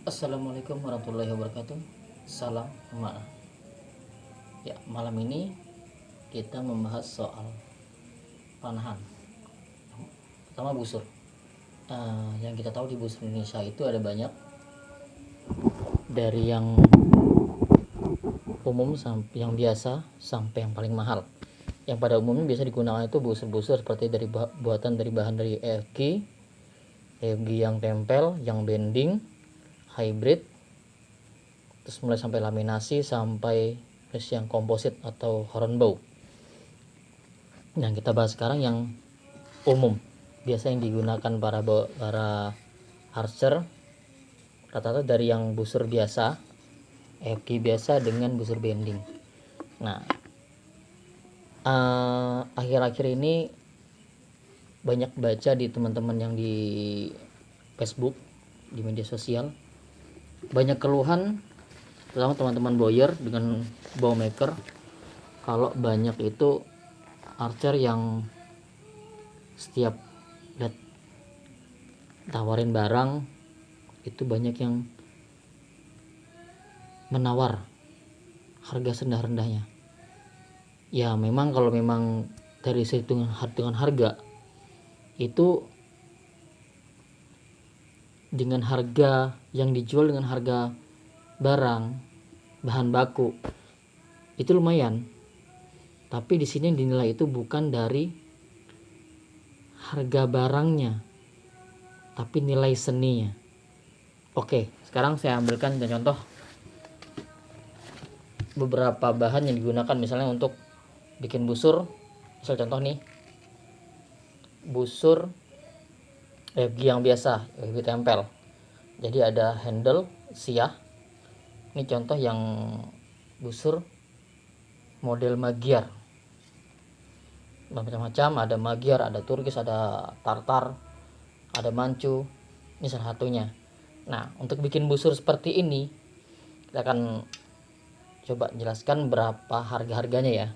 Assalamualaikum warahmatullahi wabarakatuh. Salam emak. Ya, malam ini kita membahas soal panahan. Pertama busur. Yang kita tahu di busur Indonesia itu ada banyak, dari yang umum sampai yang biasa sampai yang paling mahal. Yang pada umumnya biasa digunakan itu busur-busur seperti buatan dari bahan dari EFG yang tempel, yang bending, hybrid, terus mulai sampai laminasi sampai terus yang komposit atau hornbow. Yang kita bahas sekarang yang umum, biasa yang digunakan para archer, rata-rata dari yang busur biasa, EFG biasa dengan busur bending. Nah, akhir-akhir ini banyak baca di teman-teman yang di Facebook, di media sosial, banyak keluhan terutama teman-teman bowyer dengan bowmaker, kalau banyak itu archer yang setiap lihat tawarin barang itu banyak yang menawar harga rendah-rendahnya. Ya memang kalau memang dari hitungan harga itu, dengan harga yang dijual dengan harga barang bahan baku itu lumayan, tapi di sini dinilai itu bukan dari harga barangnya tapi nilai seninya. Oke, sekarang saya ambilkan contoh beberapa bahan yang digunakan misalnya untuk bikin busur. Misal contoh nih, busur EFG yang biasa, EFG tempel, jadi ada handle siah. Ini contoh yang busur model Magyar, macam-macam, ada Magyar, ada Turkis, ada Tartar, ada Manchu. Ini salah satunya. Nah, untuk bikin busur seperti ini kita akan coba jelaskan berapa harga-harganya ya.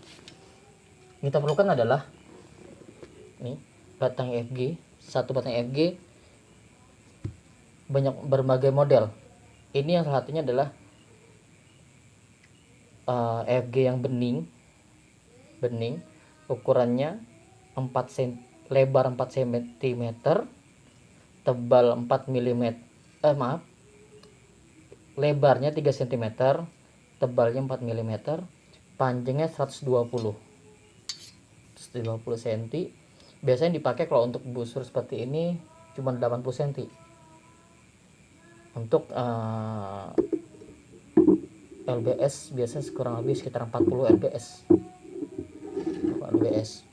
Kita perlukan adalah nih, batang EFG, satu batang EFG, banyak berbagai model. Ini yang salah satunya adalah EFG yang bening, ukurannya 4 cm, lebar 4 cm, tebal 4 mm, lebarnya 3 cm, tebalnya 4 mm, panjangnya 120 cm. Biasanya dipakai kalau untuk busur seperti ini cuma 80 cm. Untuk LBS biasanya kurang lebih sekitar 40 LBS.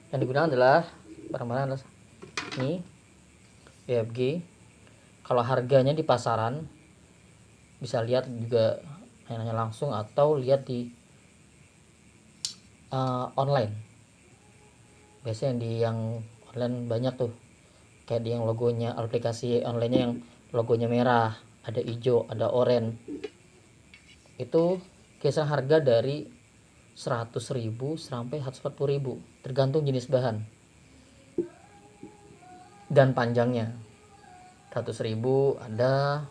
Yang digunakan adalah barang-barang ini EFG. Kalau harganya di pasaran bisa lihat juga nanya langsung atau lihat di online. Biasanya di yang online banyak tuh, kayak di yang logonya, aplikasi onlinenya yang logonya merah, ada hijau, ada oranye. Itu kisaran harga dari 100.000 sampai 140.000 tergantung jenis bahan dan panjangnya. 100.000 ada,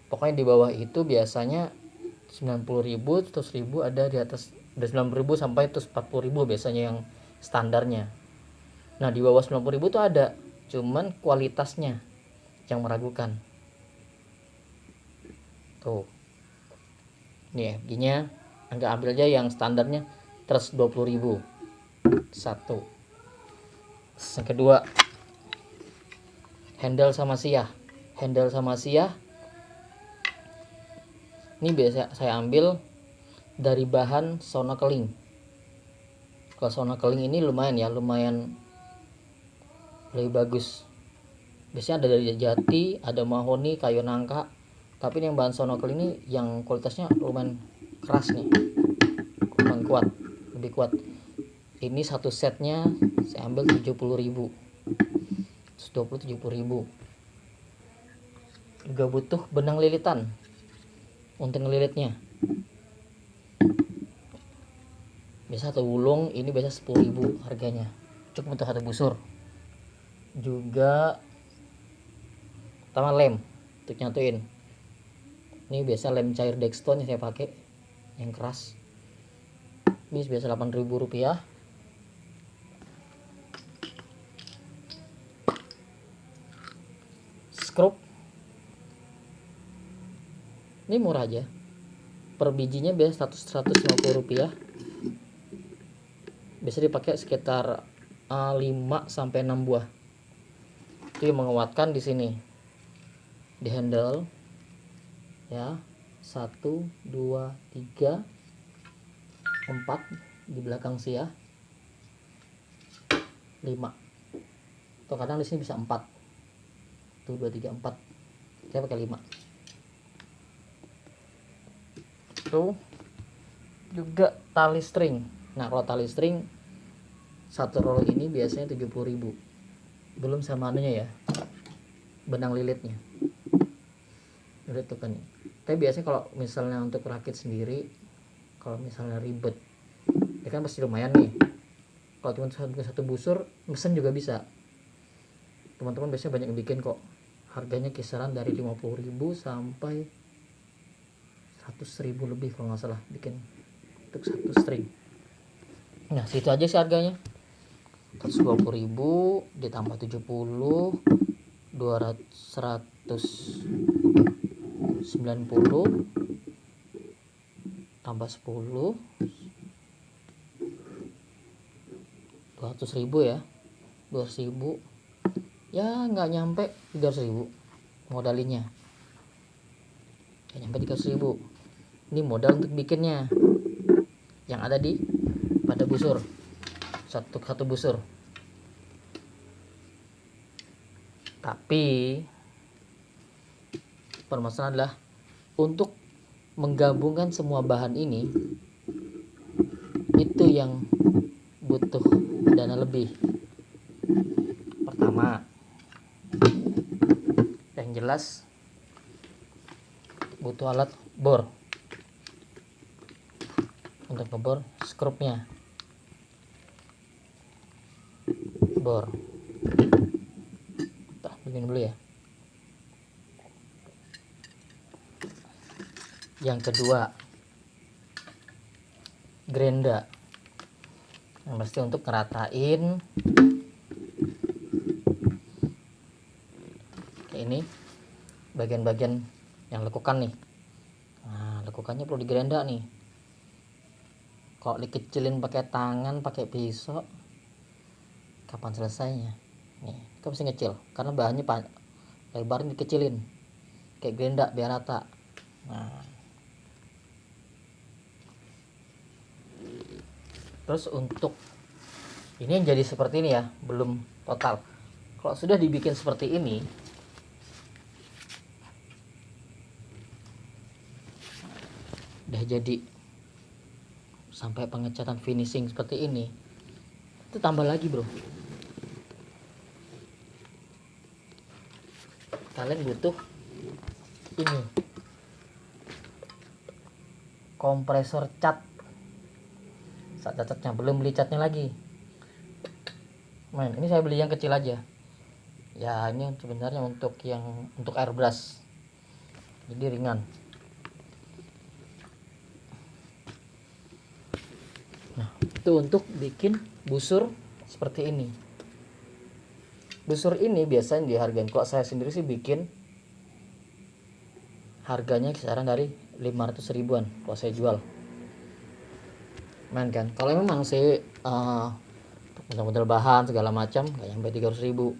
pokoknya di bawah itu biasanya 90.000, 100.000 ada, di atas dari 90.000 sampai 140.000 biasanya yang standarnya. Nah, di bawah 90.000 tuh ada, cuman kualitasnya yang meragukan. Tuh. Nih FG-nya agak ambil aja yang standarnya 120.000. Satu. Yang kedua, handle sama siah. Ini biasa saya ambil dari bahan Sona Keling. Kalau Sona Keling ini lumayan lebih bagus. Biasanya ada dari jati, ada mahoni, kayu nangka. Tapi yang bahan Sona Keling ini yang kualitasnya lumayan keras nih, lumayan kuat, lebih kuat. Ini satu setnya saya ambil 70.000, 70.000. Juga butuh benang lilitan untuk ngelilitnya. Biasa satu gulung ini biasa 10.000 harganya, cukup untuk satu busur. Juga pertama lem untuk nyatuin. Ini biasa lem cair Dextone yang saya pakai, yang keras. Ini biasa Rp8.000. Skrup ini murah aja, per bijinya biasa Rp100-150. Biasa dipakai sekitar 5-6 buah. Itu yang menguatkan di sini, di handle ya, 1, 2, 3, 4 di belakang sih ya, 5, atau kadang di sini bisa 4, 1, 2, 3, 4, saya pakai 5. Itu juga tali string. Nah kalau tali string satu roll ini biasanya 70.000, belum sama anunya ya, benang lilitnya. Lilit tuh kan. Tapi biasanya kalau misalnya untuk rakit sendiri, kalau misalnya ribet ya kan pasti lumayan nih. Kalau cuma satu busur mesen juga bisa. Teman-teman biasanya banyak yang bikin kok, harganya kisaran dari 50.000 sampai 100.000 lebih kalau nggak salah bikin untuk satu string. Nah situ aja sih harganya, 120.000 ditambah 70, 190 tambah 10, 200.000 ya, 200.000 ya, nggak nyampe 300.000 modalinya, nggak nyampe 300.000. Ini modal untuk bikinnya yang ada di pada busur, satu busur. Tapi permasalahan adalah untuk menggabungkan semua bahan ini, itu yang butuh dana lebih. Pertama, yang jelas butuh alat bor untuk ngebor skrupnya. Bor, bikin dulu ya. Yang kedua, grenda, yang pasti untuk ngeratain kayak ini bagian-bagian yang lekukan nih. Nah lekukannya perlu digrenda nih. Kalau dikecilin pakai tangan, pakai pisau, kapan selesainya? Nih kan mesti ngecil karena bahannya lebarnya dikecilin, kayak grenda biar rata. Nah terus untuk ini yang jadi seperti ini ya, belum total. Kalau sudah dibikin seperti ini, udah jadi sampai pengecatan finishing seperti ini, itu tambah lagi bro. Kalian butuh ini kompresor cat. Saat catnya belum beli catnya lagi. Ini saya beli yang kecil aja. Ya ini sebenarnya untuk airbrush, jadi ringan. Nah itu untuk bikin busur seperti ini. Busur ini biasanya dihargain, kalau saya sendiri sih bikin harganya kisaran dari 500 ribuan kalau saya jual. Main kan, kalau memang sih modal bahan segala macam nggak nyampe 300.000,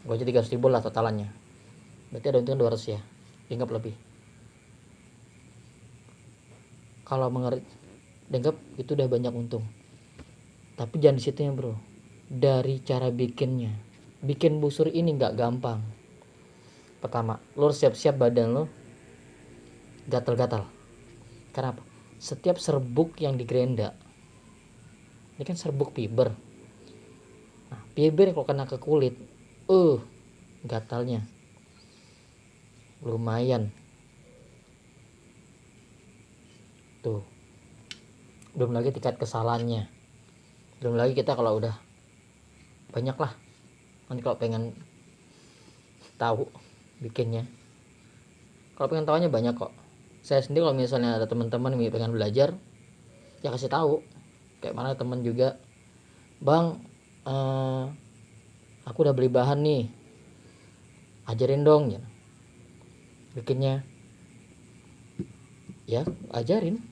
gue aja 300.000 lah totalannya, berarti ada untung 200 ya, dianggap lebih. Kalau mengerti dianggap itu udah banyak untung. Tapi jangan di situ ya bro, dari cara bikinnya. Bikin busur ini nggak gampang. Pertama, lo siap-siap badan lo gatal-gatal. Kenapa? Setiap serbuk yang digrenda, ini kan serbuk fiber. Nah, fiber kalau kena ke kulit, gatalnya lumayan. Tuh. Belum lagi tingkat kesalahannya. Belum lagi kita kalau udah banyak lah. Nanti kalau pengen tahu bikinnya, Kalau pengen tahunya banyak kok. Saya sendiri kalau misalnya ada teman-teman yang pengen belajar, ya kasih tahu. Kayak mana teman juga, bang, aku udah beli bahan nih, ajarin dong ya bikinnya. Ya ajarin.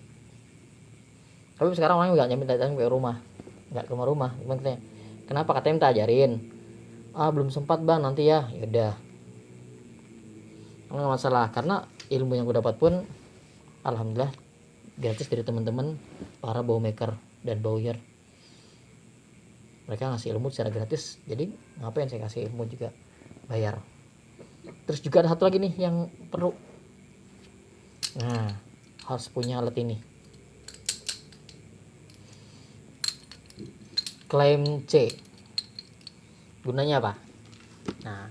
Tapi sekarang orang nggak nyampe datang ke rumah, nggak ke rumah. Gimana? Kenapa? Katanya minta ajarin. Belum sempat bang, nanti ya. Yaudah, nggak masalah, karena ilmu yang gue dapat pun alhamdulillah gratis dari teman-teman para bowmaker dan bowyer. Mereka ngasih ilmu secara gratis, jadi ngapain saya kasih ilmu juga bayar. Terus juga ada satu lagi nih yang perlu. Nah, harus punya alat ini, Klem C. Gunanya apa? Nah,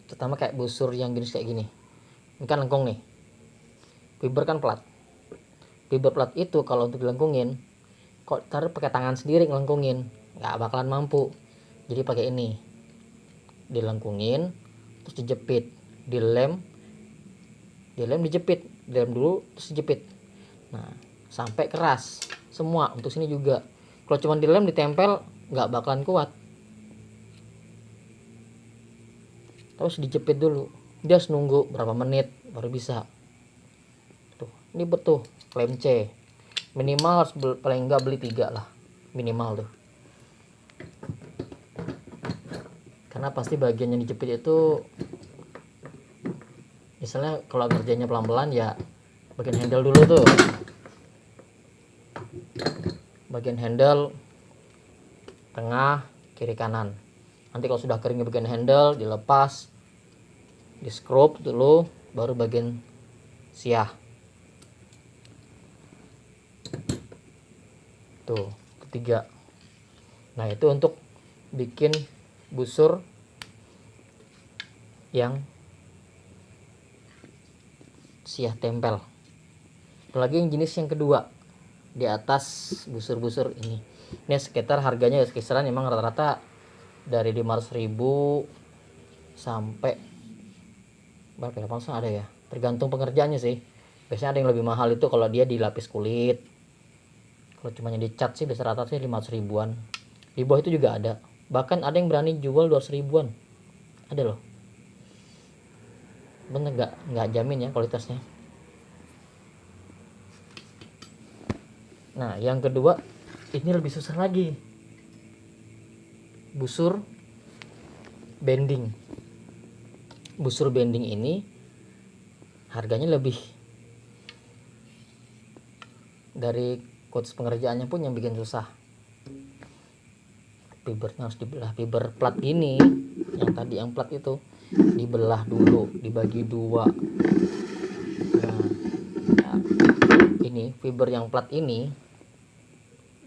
pertama kayak busur yang jenis kayak gini. Ini kan lengkung nih, fiber kan plat. Fiber plat itu kalau untuk dilengkungin, kok taruh pakai tangan sendiri ngelengkungin, nggak bakalan mampu. Jadi pakai ini, dilengkungin, terus dijepit, dilem, dijepit, dilem dulu, terus dijepit. Nah, sampai keras semua. Untuk sini juga. Kalau cuma dilem ditempel, nggak bakalan kuat. Terus dijepit dulu. Dia harus nunggu berapa menit baru bisa. Tuh, ini betul klem C. Minimal harus paling nggak beli 3 lah, minimal tuh. Karena pasti bagian yang dijepit itu, misalnya kalau kerjanya pelan-pelan ya bagian handle dulu tuh. Bagian handle tengah, kiri, kanan. Nanti kalau sudah kering bagian handle dilepas, di scrub dulu, baru bagian siah. Tuh, ketiga. Nah, itu untuk bikin busur yang siah tempel. Apalagi yang jenis yang kedua, di atas busur-busur ini. Ini sekitar harganya kisaran emang rata-rata dari 500.000 sampai berapa ya? Langsung ada ya. Tergantung pengerjaannya sih. Biasanya ada yang lebih mahal itu kalau dia dilapis kulit. Kalau cuma yang dicat sih bisa rata-rata 500 ribuan. Di bawah itu juga ada. Bahkan ada yang berani jual 200 ribuan. Ada loh. Bener nggak jamin ya kualitasnya. Nah, yang kedua ini lebih susah lagi. Busur bending. Busur bending ini harganya lebih, dari coach pengerjaannya pun yang bikin susah. Fibernya harus dibelah, fiber plat ini, yang tadi yang plat itu dibelah dulu, dibagi 2. Nah, ini fiber yang plat ini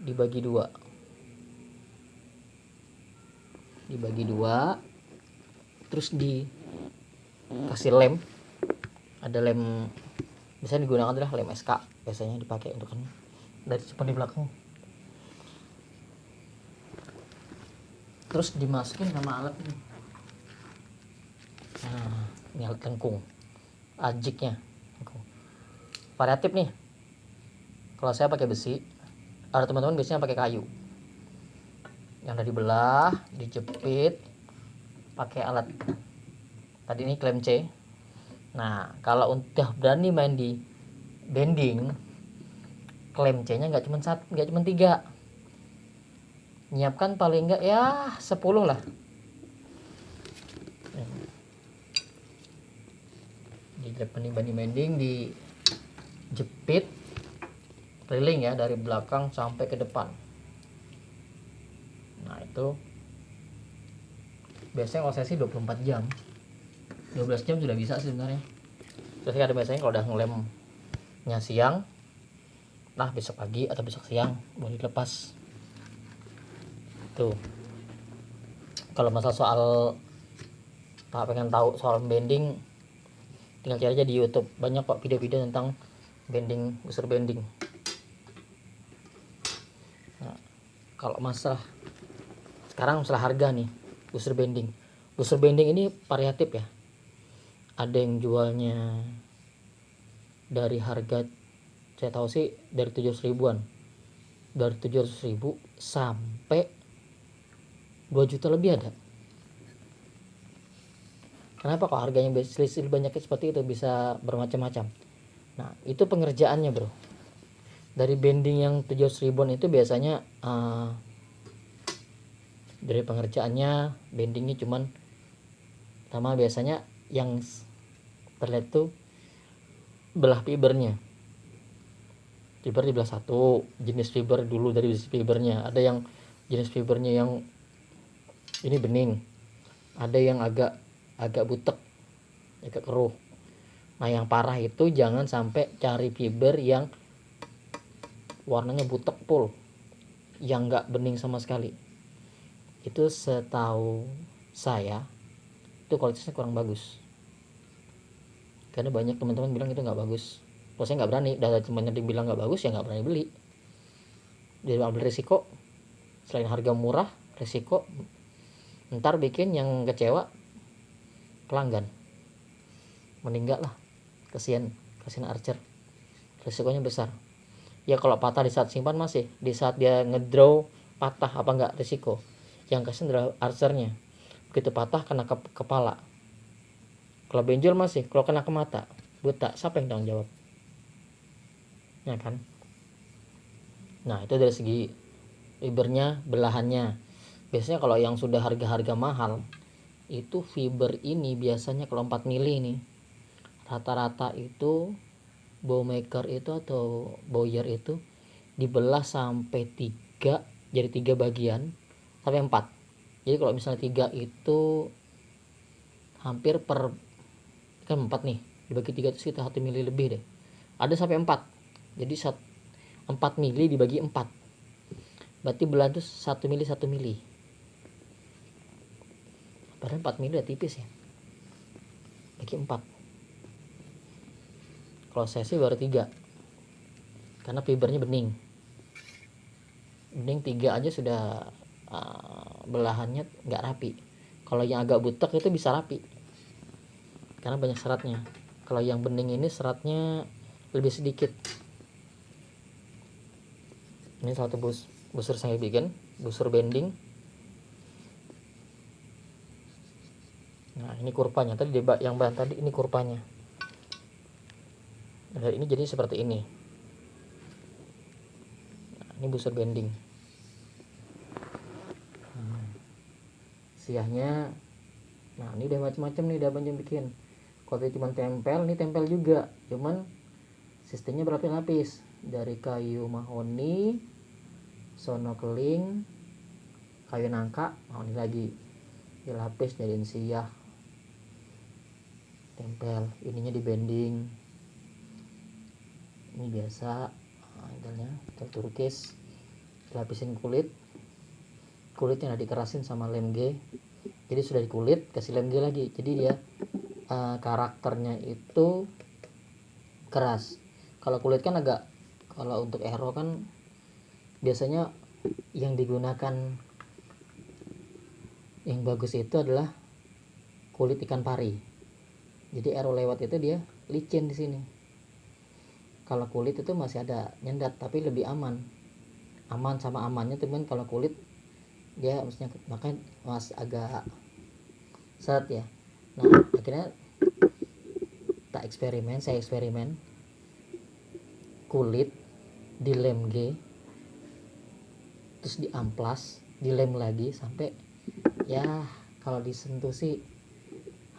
dibagi 2, terus dikasih lem. Ada lem, biasanya digunakan adalah lem SK, biasanya dipakai untuk kan dari cepat di belakang. Terus dimasukin sama alat ini. Nah, ini alat lengkung, ajiknya variatif nih. Kalau saya pakai besi, ada teman-teman biasanya pakai kayu. Yang udah dibelah, dijepit pakai alat tadi ini klem C. Nah, kalau udah berani main di bending, klem C nya nggak cuma 3, nyiapkan paling enggak ya 10 lah. Di bending dijepit keliling ya, dari belakang sampai ke depan. Nah, itu biasanya kalau saya sih 24 jam 12 jam sudah bisa sih sebenarnya. Terus ada biasanya kalau udah ngelemnya siang, nah besok pagi atau besok siang boleh dilepas. Tuh, kalau masalah soal pengen tahu soal bending, tinggal cari aja di YouTube, banyak kok video-video tentang bending, busur bending. Nah, kalau masalah sekarang masalah harga nih, busur bending ini variatif ya. Ada yang jualnya dari harga, saya tahu sih dari 700 ribuan, dari 700 ribu sampai 2 juta lebih ada. Kenapa kok harganya selisih banyak seperti itu, bisa bermacam-macam. Nah itu pengerjaannya bro. Dari bending yang 700 ribuan itu biasanya dari pengerjaannya bendingnya cuman sama, biasanya yang terlihat tuh belah fibernya. Fiber dibelah satu, jenis fiber dulu, dari jenis fibernya ada yang jenis fibernya yang ini bening, ada yang agak butek, agak keruh. Nah yang parah itu jangan sampai cari fiber yang warnanya butek full, yang nggak bening sama sekali. Itu setahu saya itu kualitasnya kurang bagus, karena banyak teman-teman bilang itu nggak bagus. Kalau saya nggak berani, udah temannya dibilang nggak bagus ya nggak berani beli. Jadi ambil risiko, selain harga murah, risiko ntar bikin yang kecewa pelanggan, meninggal lah, kasihan Archer, risikonya besar. Ya kalau patah di saat simpan masih, di saat dia ngedraw patah apa enggak risiko. Yang kasihan adalah Archernya, begitu patah kena kepala. Kalau benjol masih, kalau kena ke mata buta, siapa yang tanggung jawab, ya kan? Nah itu dari segi fibernya, belahannya. Biasanya kalau yang sudah harga-harga mahal itu fiber ini biasanya kalau 4 mili nih rata-rata itu bowmaker itu atau bowyer itu dibelah sampai 3, jadi 3 bagian sampai 4. Jadi kalau misalnya 3 itu hampir per, kan 4 nih, dibagi 3 itu sekitar 1 mili lebih deh, ada sampai 4. Jadi 4 mili dibagi 4 berarti belah itu 1 mili 1 mili, padahal 4 mili udah tipis ya, bagi 4. Kalau saya sih baru 3, karena fibernya bening 3 aja sudah belahannya nggak rapi. Kalau yang agak butek itu bisa rapi karena banyak seratnya. Kalau yang bening ini seratnya lebih sedikit. Ini satu busur saya bikin, busur bending. Nah ini kurvanya tadi, yang bahan tadi ini kurvanya. Nah, ini jadi seperti ini. Nah, ini busur bending. Siahnya, nah ini udah macam-macam nih, udah banyak bikin. Kalau dia cuma tempel, ini tempel juga, cuman sistemnya berlapis-lapis, dari kayu mahoni, sono keling, kayu nangka, mahoni lagi, dilapis jadiin siah, tempel. Ininya di bending, ini biasa modelnya turkis, dilapisin kulitnya dikerasin sama lem G, jadi sudah dikulit kasih lem G lagi, jadi dia karakternya itu keras. Kalau kulit kan agak, kalau untuk aero kan biasanya yang digunakan yang bagus itu adalah kulit ikan pari, jadi aero lewat itu dia licin di sini. Kalau kulit itu masih ada nyendat tapi lebih aman sama amannya, teman. Kalau kulit dia maksudnya makanya mas agak seret ya. Nah akhirnya saya eksperimen kulit dilem G, terus diamplas, dilem lagi sampai ya kalau disentuh sih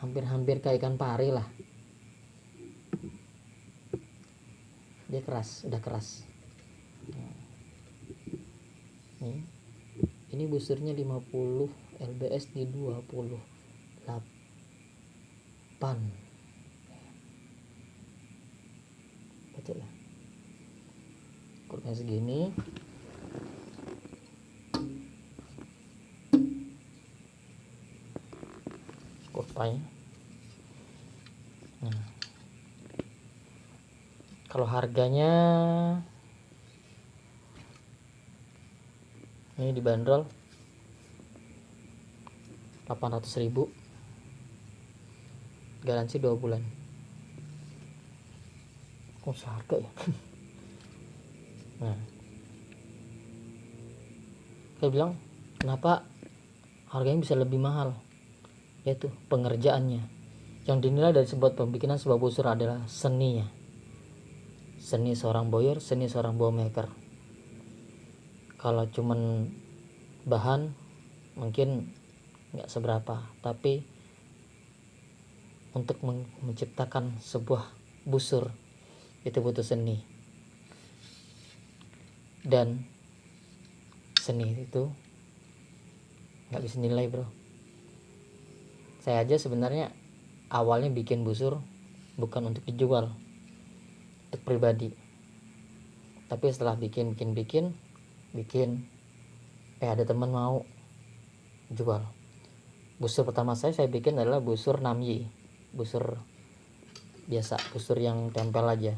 hampir kayak ikan pari lah. Dia keras, udah keras. Nih, ini busurnya 50, LBS di 28. Baca ya. Kurangnya segini. Kurvanya. Nah, kalau harganya ini dibanderol 800.000. garansi 2 bulan. Kok seharga ya? Nah, saya bilang kenapa harganya bisa lebih mahal, yaitu pengerjaannya. Yang dinilai dari sebuah pembikinan sebuah busur adalah seninya, seni seorang bowyer, seni seorang bowmaker. Kalau cuman bahan mungkin nggak seberapa, tapi untuk menciptakan sebuah busur itu butuh seni, dan seni itu nggak bisa nilai bro. Saya aja sebenarnya awalnya bikin busur bukan untuk dijual, untuk pribadi, tapi setelah bikin ada teman mau jual. Busur pertama saya bikin adalah busur Namyi, busur biasa, busur yang tempel aja.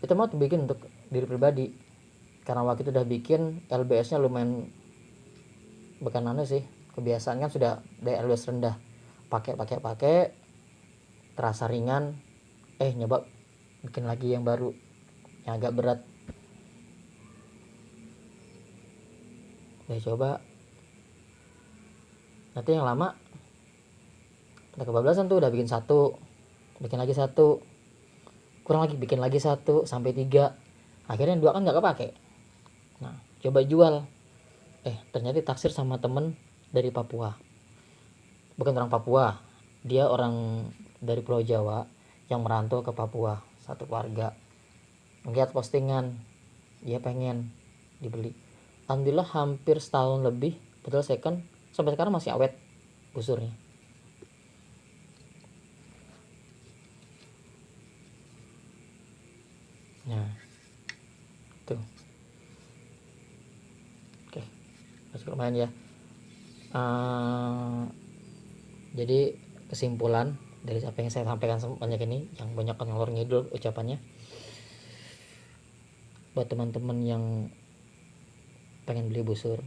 Itu mau dibikin untuk diri pribadi, karena waktu itu udah bikin LBS nya lumayan, bukan aneh sih, kebiasaan kan sudah dari LBS rendah, pakai terasa ringan, nyoba bikin lagi yang baru yang agak berat. Coba nanti yang lama udah kebablasan tuh, udah bikin satu, bikin lagi satu, kurang lagi bikin lagi 1 sampai 3, akhirnya 2 kan nggak kepake. Nah coba jual, ternyata taksir sama temen dari Papua, bukan orang Papua, dia orang dari Pulau Jawa yang merantau ke Papua, satu keluarga. Melihat postingan, dia pengen dibeli. Alhamdulillah hampir setahun lebih, betul second, sampai sekarang masih awet busurnya. Nah tuh, oke, masih lumayan ya. Jadi kesimpulan dari apa yang saya sampaikan banyak ini, yang banyak ngalor ngidul ucapannya, buat teman-teman yang pengen beli busur,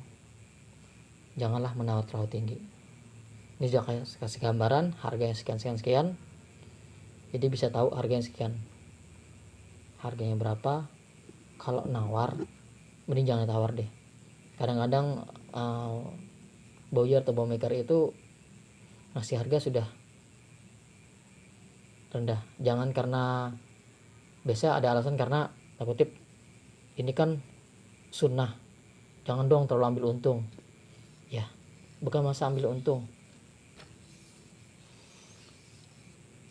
janganlah menawar terlalu tinggi. Ini sudah kasih gambaran harganya sekian, jadi bisa tahu harganya sekian, harganya berapa. Kalau nawar mending jangan tawar deh. Kadang-kadang bowyer atau bowmaker itu ngasih harga sudah rendah. Jangan karena biasa ada alasan karena kutip ini kan sunnah, jangan dong terlalu ambil untung. Ya bukan masa ambil untung,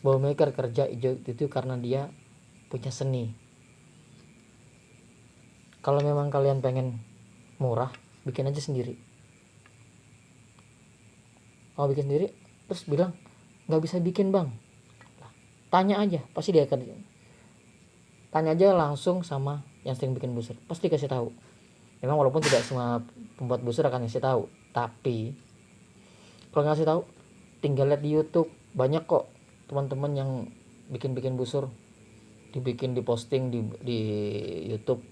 bowmaker kerja itu karena dia punya seni. Kalau memang kalian pengen murah, bikin aja sendiri. Kalau bikin sendiri terus bilang nggak bisa bikin bang, tanya aja, pasti dia akan tanya aja langsung sama yang sering bikin busur, pasti kasih tahu. Memang walaupun tidak semua pembuat busur akan kasih tahu, tapi kalau ngasih tahu tinggal lihat di YouTube, banyak kok teman-teman yang bikin busur, dibikin, diposting di YouTube,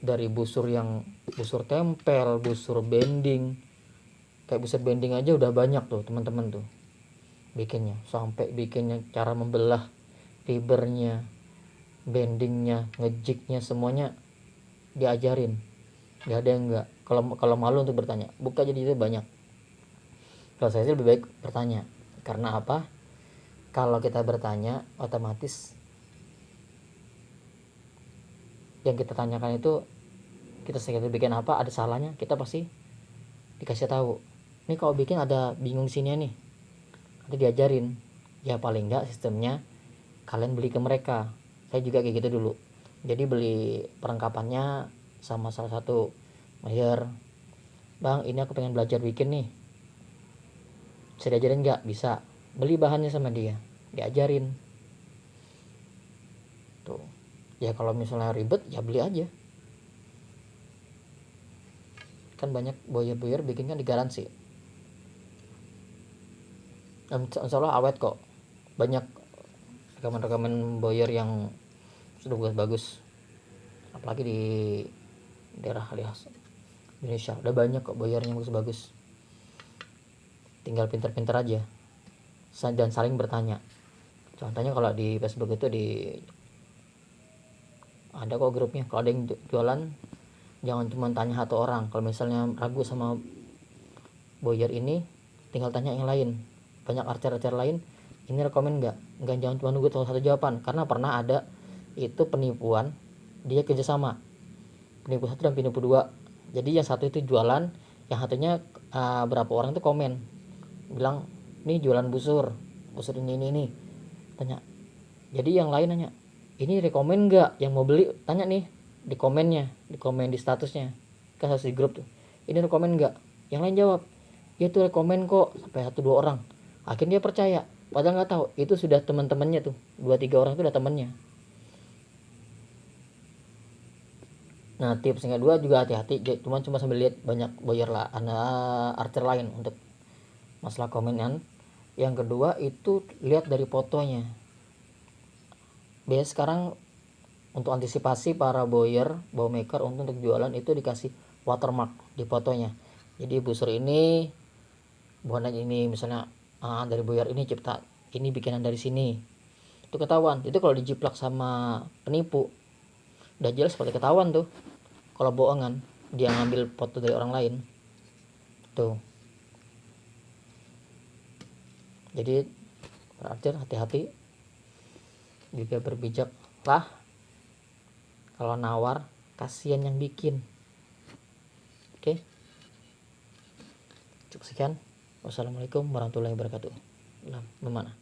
dari busur yang busur tempel, busur bending. Kayak busur bending aja udah banyak tuh teman-teman tuh bikinnya, sampai bikinnya cara membelah fibernya, bendingnya, ngejiknya, semuanya diajarin. Gak ada yang enggak. Kalau malu untuk bertanya, buka jadi itu banyak. Kalau saya sih lebih baik bertanya. Karena apa? Kalau kita bertanya, otomatis yang kita tanyakan itu, kita sekali bikin apa ada salahnya, kita pasti dikasih tahu. Ini kalau bikin ada bingung sini nih, nanti diajarin. Ya paling enggak sistemnya kalian beli ke mereka. Saya juga kayak gitu dulu. Jadi beli perlengkapannya sama salah satu mayor. Bang, ini aku pengen belajar bikin nih, bisa diajarin nggak? Bisa. Beli bahannya sama dia, diajarin tuh. Ya kalau misalnya ribet ya beli aja, kan banyak bowyer bikin kan digaransi. Insya Allah awet kok. Banyak rekaman bowyer yang sudah bagus, apalagi di daerah Indonesia udah banyak kok bowyer yang bagus-bagus, tinggal pinter-pinter aja. dan saling bertanya. Contohnya kalau di Facebook itu ada kok grupnya, kalau ada yang jualan jangan cuma tanya satu orang. Kalau misalnya ragu sama buyer ini, tinggal tanya yang lain. Banyak archer lain, ini rekomen nggak jangan cuma nunggu satu jawaban. Karena pernah ada itu penipuan, dia kerjasama, penipu 1 dan penipu 2. Jadi yang satu itu jualan, yang satunya berapa orang itu komen bilang ini jualan busur ini tanya. Jadi yang lain nanya, ini rekomen nggak, yang mau beli tanya nih di komennya, di komen di statusnya kan harus di grup tuh, ini rekomen nggak. Yang lain jawab, ya itu rekomen kok, sampai 1-2 orang. Akhirnya dia percaya, padahal nggak tahu itu sudah teman-temannya tuh, 2-3 orang itu udah temannya. Nah tips yang kedua juga hati-hati, cuma sambil lihat banyak buyer lah, ada archer lain untuk masalah komenan. Yang kedua itu lihat dari fotonya. Biasanya sekarang untuk antisipasi para buyer, maker untuk jualan itu dikasih watermark di fotonya. Jadi busur ini buanan ini misalnya dari buyer ini cipta ini bikinan dari sini, itu ketahuan. Itu kalau dijiplak sama penipu udah jelas seperti ketahuan tuh kalau bohongan dia ngambil foto dari orang lain tuh. Jadi berarti hati-hati juga, berbijak lah kalau nawar, kasihan yang bikin. Oke, cukup sekian. Wassalamualaikum warahmatullahi wabarakatuh. Bagaimana?